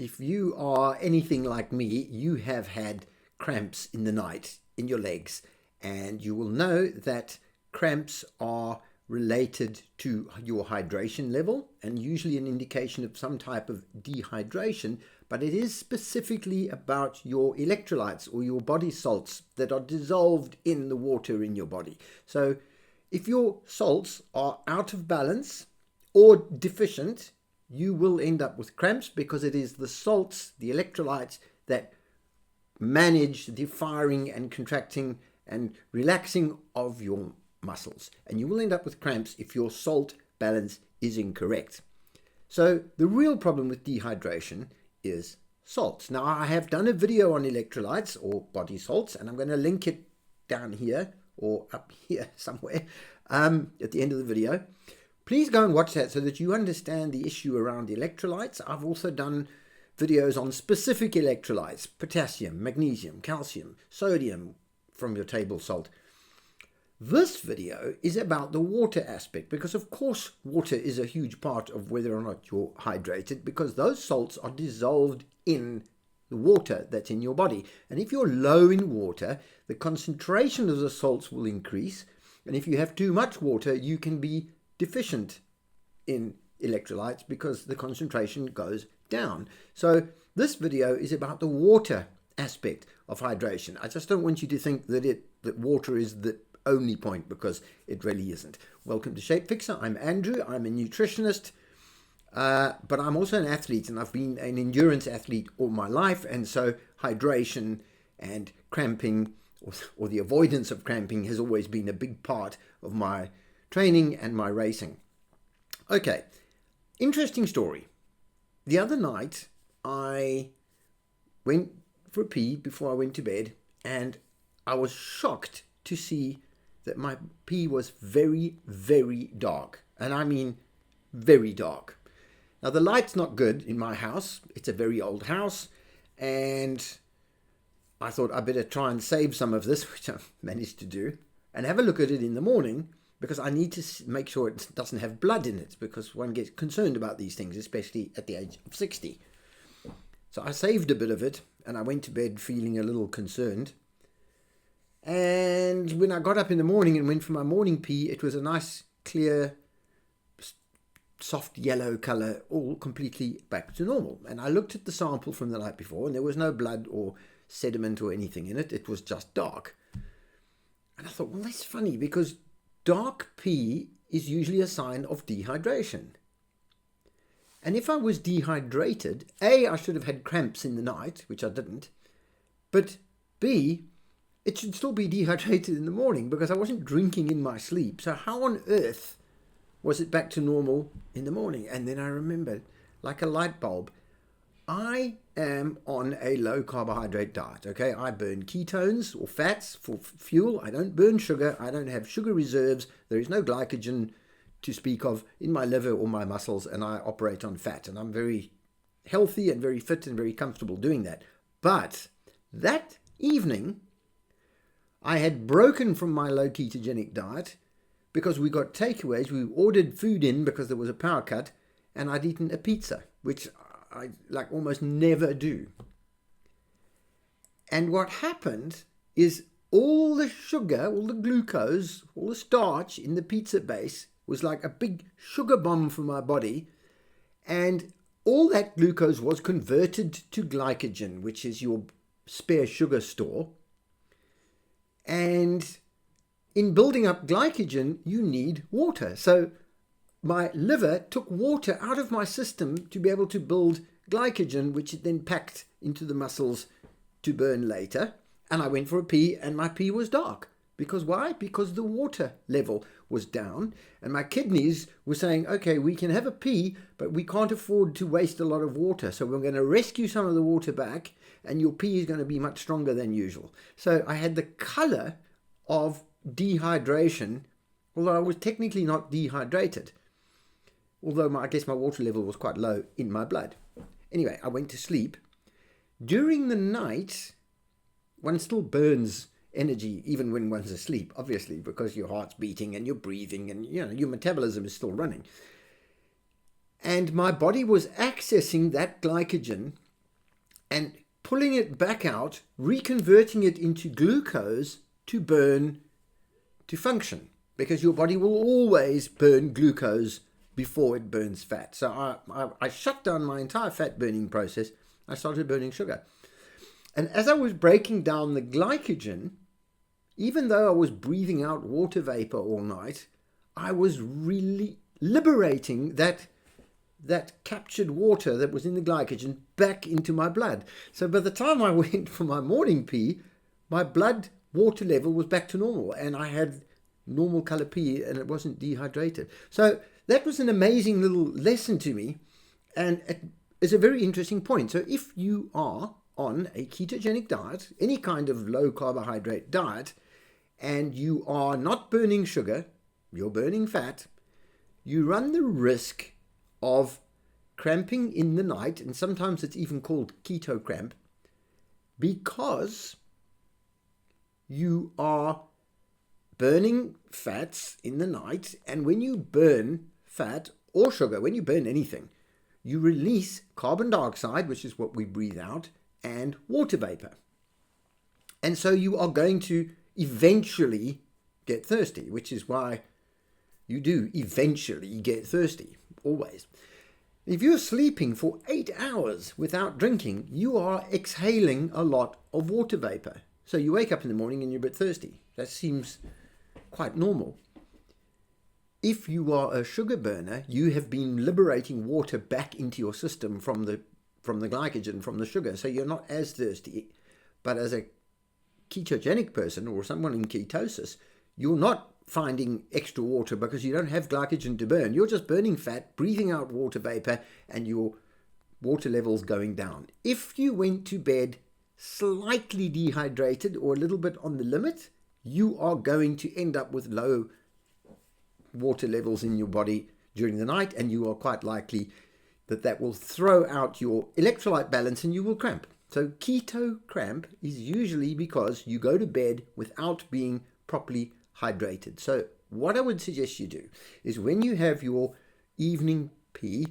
If you are anything like me, you have had cramps in the night in your legs, and you will know that cramps are related to your hydration level and usually an indication of some type of dehydration, but it is specifically about your electrolytes or your body salts that are dissolved in the water in your body. So if your salts are out of balance or deficient, you will end up with cramps because it is the salts, the electrolytes, that manage the firing and contracting and relaxing of your muscles. And you will end up with cramps if your salt balance is incorrect. So the real problem with dehydration is salts. Now, I have done a video on electrolytes or body salts, and I'm going to link it down here or up here somewhere at the end of the video. Please go and watch that so that you understand the issue around electrolytes. I've also done videos on specific electrolytes: potassium, magnesium, calcium, sodium from your table salt. This video is about the water aspect because, of course, water is a huge part of whether or not you're hydrated, because those salts are dissolved in the water that's in your body. And if you're low in water, the concentration of the salts will increase. And if you have too much water, you can be deficient in electrolytes because the concentration goes down. So this video is about the water aspect of hydration. I just don't want you to think that water is the only point, because it really isn't. Welcome to Shapefixer. I'm Andrew. I'm a nutritionist, but I'm also an athlete, and I've been an endurance athlete all my life, and so hydration and cramping or the avoidance of cramping has always been a big part of my training and my racing. Okay, interesting story. The other night I went for a pee before I went to bed, and I was shocked to see that my pee was very, very dark. And I mean very dark. Now, the light's not good in my house. It's a very old house, and I thought I better try and save some of this, which I managed to do, and have a look at it in the morning, because I need to make sure it doesn't have blood in it, because one gets concerned about these things, especially at the age of 60. So I saved a bit of it, and I went to bed feeling a little concerned. And when I got up in the morning and went for my morning pee, it was a nice, clear, soft yellow color, all completely back to normal. And I looked at the sample from the night before, and there was no blood or sediment or anything in it. It was just dark. And I thought, well, that's funny, because dark pee is usually a sign of dehydration. And if I was dehydrated, A, I should have had cramps in the night, which I didn't, but B, it should still be dehydrated in the morning because I wasn't drinking in my sleep. So how on earth was it back to normal in the morning? And then I remembered, like a light bulb, I am on a low carbohydrate diet, okay? I burn ketones or fats for fuel. I don't burn sugar. I don't have sugar reserves. There is no glycogen to speak of in my liver or my muscles, and I operate on fat. And I'm very healthy and very fit and very comfortable doing that. But that evening, I had broken from my low ketogenic diet because we got takeaways. We ordered food in because there was a power cut, and I'd eaten a pizza, which I almost never do. And what happened is all the sugar, all the glucose, all the starch in the pizza base was like a big sugar bomb for my body, and all that glucose was converted to glycogen, which is your spare sugar store. And in building up glycogen, you need water. So my liver took water out of my system to be able to build glycogen, which it then packed into the muscles to burn later. And I went for a pee, and my pee was dark. Because why? Because the water level was down, and my kidneys were saying, okay, we can have a pee, but we can't afford to waste a lot of water. So we're going to rescue some of the water back, and your pee is going to be much stronger than usual. So I had the color of dehydration, although I was technically not dehydrated. Although I guess my water level was quite low in my blood. Anyway, I went to sleep. During the night, one still burns energy even when one's asleep, obviously, because your heart's beating and you're breathing and your metabolism is still running. And my body was accessing that glycogen and pulling it back out, reconverting it into glucose to burn, to function, because your body will always burn glucose before it burns fat. So I shut down my entire fat burning process. I started burning sugar. And as I was breaking down the glycogen, even though I was breathing out water vapor all night, I was really liberating that captured water that was in the glycogen back into my blood. So by the time I went for my morning pee, my blood water level was back to normal, and I had normal color pee, and it wasn't dehydrated. So that was an amazing little lesson to me, and it is a very interesting point. So if you are on a ketogenic diet, any kind of low carbohydrate diet, and you are not burning sugar, you're burning fat, you run the risk of cramping in the night, and sometimes it's even called keto cramp, because you are burning fats in the night. And when you burn fat or sugar, when you burn anything, you release carbon dioxide, which is what we breathe out, and water vapor. And so you are going to eventually get thirsty, which is why you do eventually get thirsty, always. If you're sleeping for 8 hours without drinking, you are exhaling a lot of water vapor. So you wake up in the morning and you're a bit thirsty. That seems quite normal. If you are a sugar burner, you have been liberating water back into your system from the glycogen, from the sugar, so you're not as thirsty. But as a ketogenic person or someone in ketosis, you're not finding extra water because you don't have glycogen to burn. You're just burning fat, breathing out water vapor, and your water levels going down. If you went to bed slightly dehydrated or a little bit on the limit, you are going to end up with low water levels in your body during the night, and you are quite likely that will throw out your electrolyte balance and you will cramp. So keto cramp is usually because you go to bed without being properly hydrated. So what I would suggest you do is when you have your evening pee,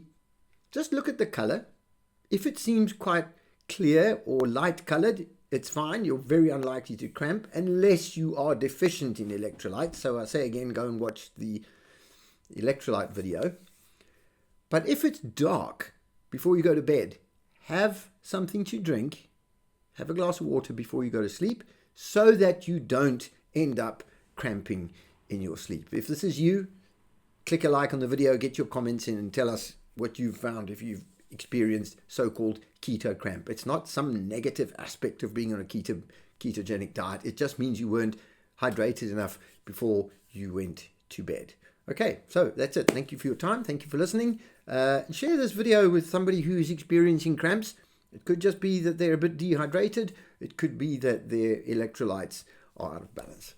just look at the color. If it seems quite clear or light colored, it's fine. You're very unlikely to cramp unless you are deficient in electrolytes. So I say again, go and watch the electrolyte video. But if it's dark before you go to bed, have something to drink, have a glass of water before you go to sleep, so that you don't end up cramping in your sleep. If this is you, click a like on the video, get your comments in, and tell us what you've found if you've experienced so-called keto cramp. It's not some negative aspect of being on a ketogenic diet. It just means you weren't hydrated enough before you went to bed. Okay, so that's it. Thank you for your time. Thank you for listening. Share this video with somebody who's experiencing cramps. It could just be that they're a bit dehydrated. It could be that their electrolytes are out of balance.